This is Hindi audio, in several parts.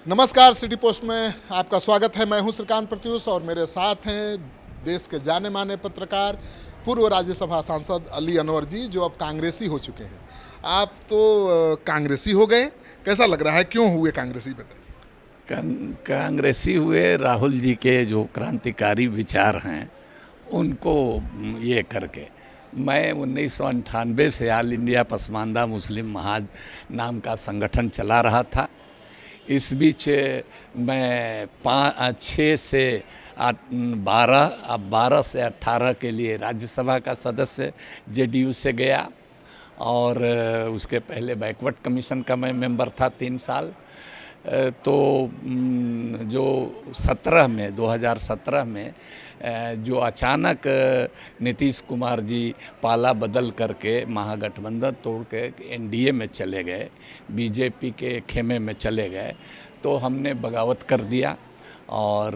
नमस्कार, सिटी पोस्ट में आपका स्वागत है। मैं हूं श्रीकांत प्रत्युष और मेरे साथ हैं देश के जाने माने पत्रकार पूर्व राज्यसभा सांसद अली अनवर जी, जो अब कांग्रेसी हो चुके हैं। आप तो कांग्रेसी हो गए, कैसा लग रहा है, क्यों हुए कांग्रेसी, बताइए। कांग्रेसी हुए राहुल जी के जो क्रांतिकारी विचार हैं उनको ये करके। मैं 1998 से ऑल इंडिया पसमानदा मुस्लिम महाज नाम का संगठन चला रहा था। इस बीच मैं 6 से 12, अब 12 से 18 के लिए राज्यसभा का सदस्य जेडीयू से गया और उसके पहले बैकवर्ड कमीशन का मैं मेंबर था 3 साल। तो जो 2017 में जो अचानक नीतीश कुमार जी पाला बदल करके महागठबंधन तोड़ के एनडीए में चले गए, बीजेपी के खेमे में चले गए, तो हमने बगावत कर दिया और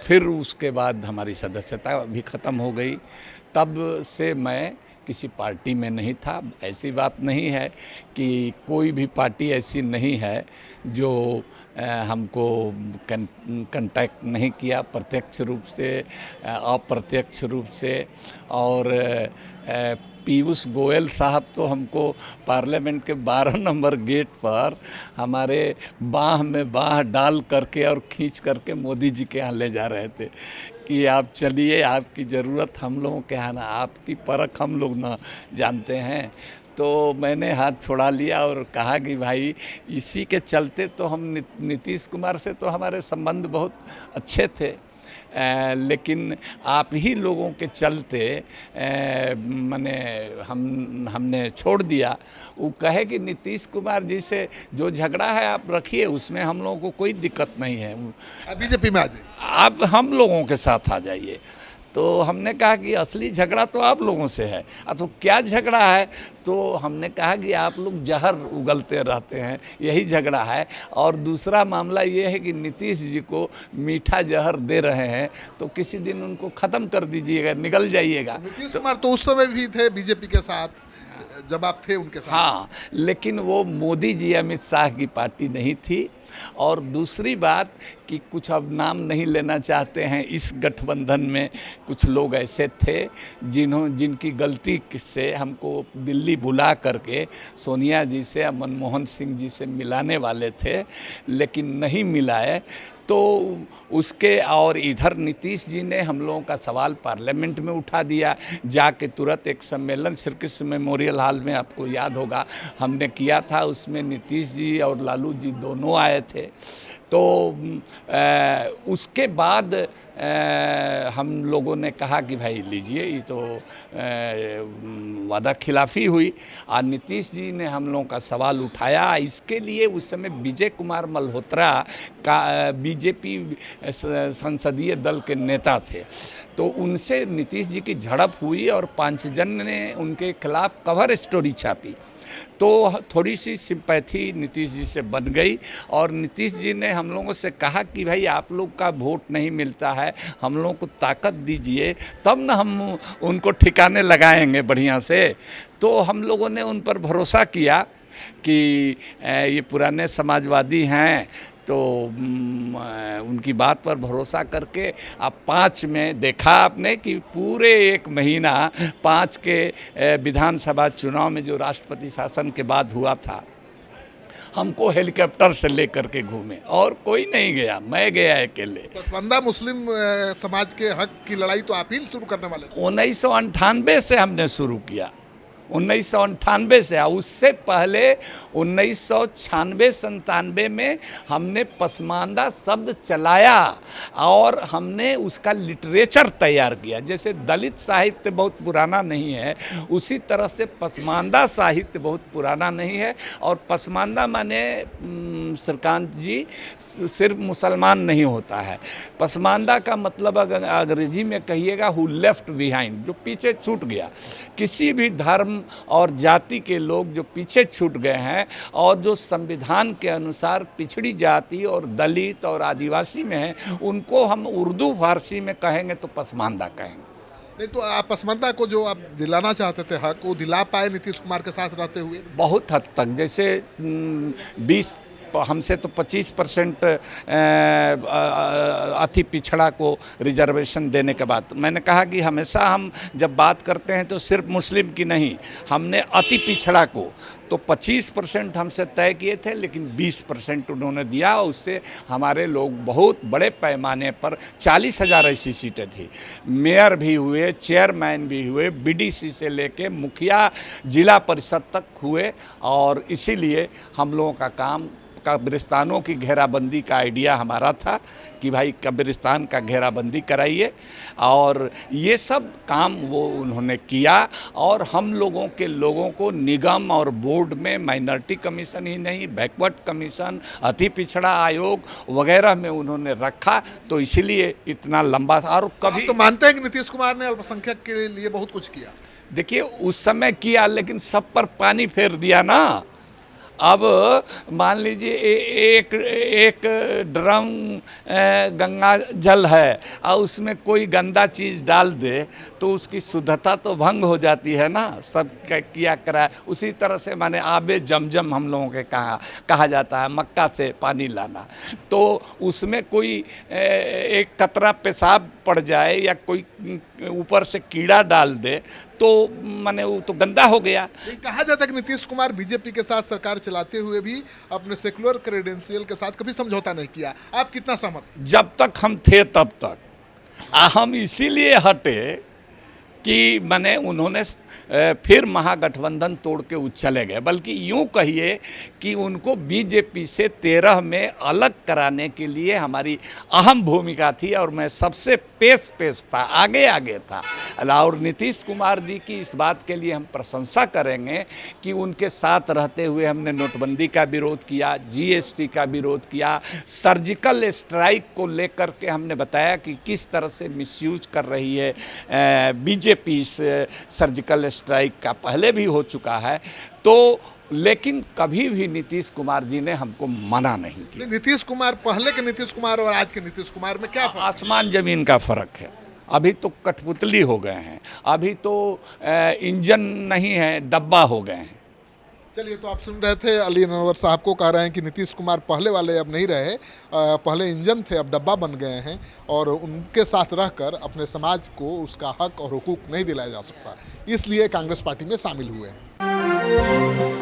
फिर उसके बाद हमारी सदस्यता भी ख़त्म हो गई। तब से मैं किसी पार्टी में नहीं था। ऐसी बात नहीं है कि कोई भी पार्टी ऐसी नहीं है जो हमको कांटेक्ट नहीं किया, प्रत्यक्ष रूप से अप्रत्यक्ष रूप से। और पीयूष गोयल साहब तो हमको पार्लियामेंट के 12 नंबर गेट पर हमारे बाह में बाह डाल करके और खींच करके मोदी जी के यहाँ ले जा रहे थे कि आप चलिए, आपकी ज़रूरत हम लोगों के यहाँ ना, आपकी परख हम लोग ना जानते हैं। तो मैंने हाथ छुड़ा लिया और कहा कि भाई इसी के चलते तो हम नीतीश कुमार से तो हमारे संबंध बहुत अच्छे थे, लेकिन आप ही लोगों के चलते मैंने हमने छोड़ दिया। वो कहे कि नीतीश कुमार जी से जो झगड़ा है आप रखिए, उसमें हम लोगों को कोई दिक्कत नहीं है, बीजेपी में आ जाइए, आप हम लोगों के साथ आ जाइए। तो हमने कहा कि असली झगड़ा तो आप लोगों से है। तो क्या झगड़ा है? तो हमने कहा कि आप लोग जहर उगलते रहते हैं, यही झगड़ा है। और दूसरा मामला ये है कि नीतीश जी को मीठा जहर दे रहे हैं, तो किसी दिन उनको ख़त्म कर दीजिएगा, निकल जाइएगा। नीतीश कुमार तो उस समय भी थे बीजेपी के साथ जब आप थे उनके साथ। हाँ, लेकिन वो मोदी जी अमित शाह की पार्टी नहीं थी। और दूसरी बात कि कुछ अब नाम नहीं लेना चाहते हैं, इस गठबंधन में कुछ लोग ऐसे थे जिनकी गलती से हमको दिल्ली बुला करके सोनिया जी से, मनमोहन सिंह जी से मिलाने वाले थे, लेकिन नहीं मिलाए। तो उसके और इधर नीतीश जी ने हम लोगों का सवाल पार्लियामेंट में उठा दिया, जाके तुरंत एक सम्मेलन श्री कृष्ण मेमोरियल हॉल में, आपको याद होगा, हमने किया था। उसमें नीतीश जी और लालू जी दोनों आए थे। तो उसके बाद हम लोगों ने कहा कि भाई लीजिए, ये तो वादा खिलाफ़ी हुई। और नीतीश जी ने हम लोगों का सवाल उठाया। इसके लिए उस समय विजय कुमार मल्होत्रा का बीजेपी संसदीय दल के नेता थे, तो उनसे नीतीश जी की झड़प हुई और 5 जन ने उनके खिलाफ कवर स्टोरी छापी। तो थोड़ी सी सिंपैथी नीतीश जी से बन गई और नीतीश जी ने हम लोगों से कहा कि भाई आप लोग का वोट नहीं मिलता है, हम लोगों को ताकत दीजिए, तब ना हम उनको ठिकाने लगाएंगे बढ़िया से। तो हम लोगों ने उन पर भरोसा किया कि ये पुराने समाजवादी हैं, तो उनकी बात पर भरोसा करके अब 5 में देखा आपने कि पूरे 1 महीना 5 के विधानसभा चुनाव में जो राष्ट्रपति शासन के बाद हुआ था, हमको हेलीकॉप्टर से लेकर के घूमे और कोई नहीं गया, मैं गया अकेले। पसमानदा मुस्लिम समाज के हक की लड़ाई तो आप ही शुरू करने वाले थे। 1998 से हमने शुरू किया, 1998 से। उससे पहले 1996-97 में हमने पसमानदा शब्द चलाया और हमने उसका लिटरेचर तैयार किया। जैसे दलित साहित्य बहुत पुराना नहीं है, उसी तरह से पसमानदा साहित्य बहुत पुराना नहीं है। और पसमानदा माने श्रीकांत जी सिर्फ मुसलमान नहीं होता है। पसमानदा का मतलब अगर अंग्रेजी में कहिएगा हु लेफ्ट बिहाइंड, जो पीछे छूट गया। किसी भी धर्म और जाति के लोग जो पीछे छूट गए हैं और जो संविधान के अनुसार पिछड़ी जाति और दलित और आदिवासी में हैं, उनको हम उर्दू फारसी में कहेंगे तो पसमानदा कहेंगे। नहीं तो आप पसमानदा को जो आप दिलाना चाहते थे हक, वो दिला पाए नीतीश कुमार के साथ रहते हुए? बहुत हद तक। जैसे हमसे तो 25% अति पिछड़ा को रिजर्वेशन देने के बाद मैंने कहा कि हमेशा हम जब बात करते हैं तो सिर्फ मुस्लिम की नहीं, हमने अति पिछड़ा को तो 25% हमसे तय किए थे, लेकिन 20% उन्होंने दिया। उससे हमारे लोग बहुत बड़े पैमाने पर 40,000 ऐसी सीटें थी, मेयर भी हुए, चेयरमैन भी हुए, बीडीसी से लेके मुखिया जिला परिषद तक हुए। और इसीलिए हम लोगों का काम कब्रिस्तानों की घेराबंदी का आइडिया हमारा था कि भाई कब्रिस्तान का घेराबंदी कराइए, और ये सब काम वो उन्होंने किया। और हम लोगों को निगम और बोर्ड में माइनॉरिटी कमीशन ही नहीं, बैकवर्ड कमीशन, अति पिछड़ा आयोग वगैरह में उन्होंने रखा, तो इसीलिए इतना लंबा था। और कभी तो मानते हैं कि नीतीश कुमार ने अल्पसंख्यक के लिए बहुत कुछ किया? देखिए, उस समय किया, लेकिन सब पर पानी फेर दिया ना। अब मान लीजिए एक ड्रम गंगा जल है और उसमें कोई गंदा चीज़ डाल दे तो उसकी शुद्धता तो भंग हो जाती है ना, सब किया करा। उसी तरह से माने आबे जमजम हम लोगों के कहा जाता है, मक्का से पानी लाना, तो उसमें कोई एक कतरा पेशाब पड़ जाए या कोई ऊपर से कीड़ा डाल दे तो माने वो तो गंदा हो गया। कहा जाता है कि नीतीश कुमार बीजेपी के साथ सरकार चलाते हुए भी अपने सेकुलर क्रेडेंशियल के साथ कभी समझौता नहीं किया, आप कितना सहमत? जब तक हम थे तब तक हम इसीलिए हटे कि माने उन्होंने फिर महागठबंधन तोड़ के वो चले गए, बल्कि यूँ कहिए कि उनको बीजेपी से 13 में अलग कराने के लिए हमारी अहम भूमिका थी, और मैं सबसे पेश था, आगे था। और नीतीश कुमार जी की इस बात के लिए हम प्रशंसा करेंगे कि उनके साथ रहते हुए हमने नोटबंदी का विरोध किया, जीएसटी का विरोध किया, सर्जिकल स्ट्राइक को लेकर के हमने बताया कि किस तरह से मिसयूज कर रही है बीजेपी। इस सर्जिकल स्ट्राइक का पहले भी हो चुका है, तो लेकिन कभी भी नीतीश कुमार जी ने हमको मना नहीं किया। नीतीश कुमार, पहले के नीतीश कुमार और आज के नीतीश कुमार में क्या फर्क? आसमान जमीन का फर्क है। अभी तो कठपुतली हो गए हैं, अभी तो इंजन नहीं है, डब्बा हो गए हैं। चलिए, तो आप सुन रहे थे अली अनवर साहब को कह रहे हैं कि नीतीश कुमार पहले वाले अब नहीं रहे, पहले इंजन थे अब डब्बा बन गए हैं, और उनके साथ रहकर अपने समाज को उसका हक और हुकूक नहीं दिलाया जा सकता, इसलिए कांग्रेस पार्टी में शामिल हुए हैं।